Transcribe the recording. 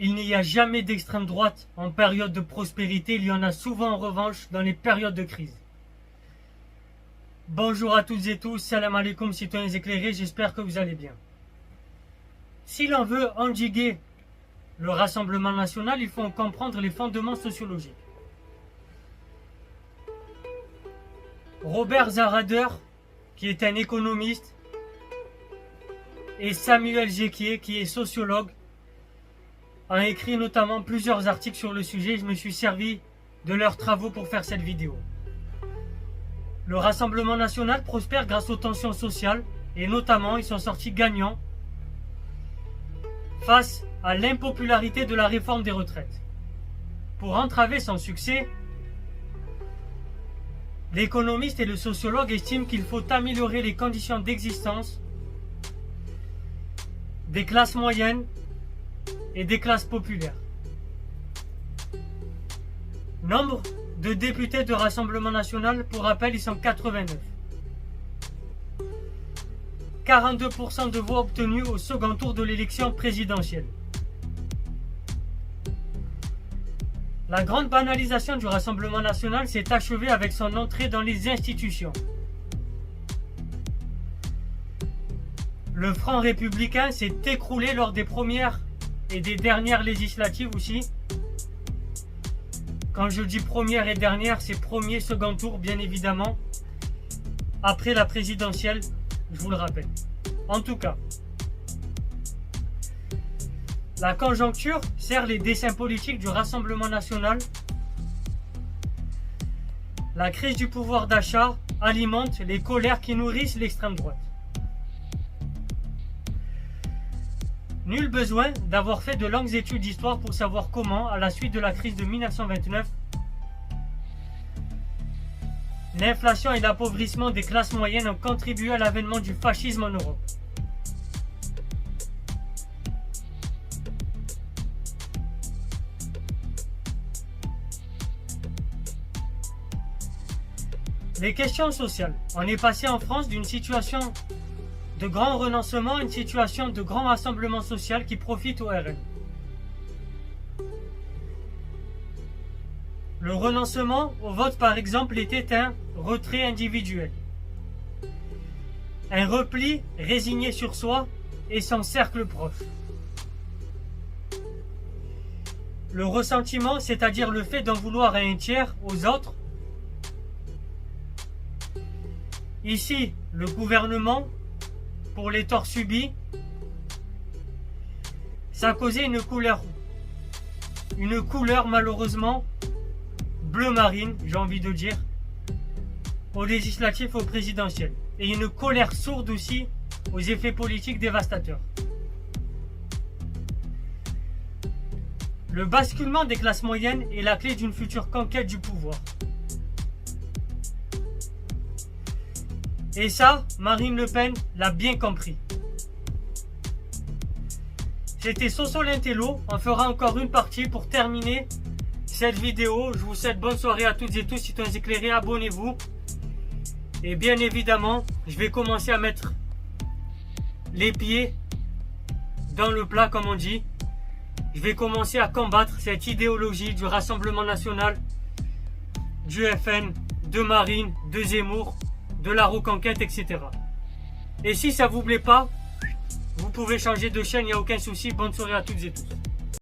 Il n'y a jamais d'extrême droite en période de prospérité, il y en a souvent en revanche dans les périodes de crise. Bonjour à toutes et tous, salam alaikum citoyens éclairés, j'espère que vous allez bien. Si l'on veut endiguer le Rassemblement national, il faut en comprendre les fondements sociologiques. Robert Zarader, qui est un économiste, et Samuel Jequier, qui est sociologue, ont écrit notamment plusieurs articles sur le sujet. Je me suis servi de leurs travaux pour faire cette vidéo. Le Rassemblement national prospère grâce aux tensions sociales et notamment ils sont sortis gagnants face à l'impopularité de la réforme des retraites. Pour entraver son succès, l'économiste et le sociologue estiment qu'il faut améliorer les conditions d'existence des classes moyennes et des classes populaires. Nombre de députés de Rassemblement national, pour rappel, ils sont 89. 42% de voix obtenues au second tour de l'élection présidentielle. La grande banalisation du Rassemblement national s'est achevée avec son entrée dans les institutions. Le Front républicain s'est écroulé lors des premières et des dernières législatives aussi. Quand je dis première et dernière, c'est premier, second tour, bien évidemment. Après la présidentielle, je vous le rappelle. En tout cas, la conjoncture sert les desseins politiques du Rassemblement national. La crise du pouvoir d'achat alimente les colères qui nourrissent l'extrême droite. Nul besoin d'avoir fait de longues études d'histoire pour savoir comment, à la suite de la crise de 1929, l'inflation et l'appauvrissement des classes moyennes ont contribué à l'avènement du fascisme en Europe. Les questions sociales. On est passé en France d'une situation de grand renoncement à une situation de grand rassemblement social qui profite au RN. Le renoncement au vote, par exemple, était un retrait individuel. Un repli résigné sur soi et son cercle proche. Le ressentiment, c'est-à-dire le fait d'en vouloir à un tiers, aux autres. Ici, le gouvernement, pour les torts subis, ça a causé une couleur malheureusement bleu marine, j'ai envie de dire, aux législatives, aux présidentielles, et une colère sourde aussi aux effets politiques dévastateurs. Le basculement des classes moyennes est la clé d'une future conquête du pouvoir. Et ça, Marine Le Pen l'a bien compris. C'était Soso l'Intello. On fera encore une partie pour terminer cette vidéo. Je vous souhaite bonne soirée à toutes et tous. Citoyens éclairés, abonnez-vous. Et bien évidemment, je vais commencer à mettre les pieds dans le plat, comme on dit. Je vais commencer à combattre cette idéologie du Rassemblement national, du FN, de Marine, de Zemmour, de la reconquête, etc. Et si ça vous plaît pas, vous pouvez changer de chaîne, il n'y a aucun souci. Bonne soirée à toutes et tous.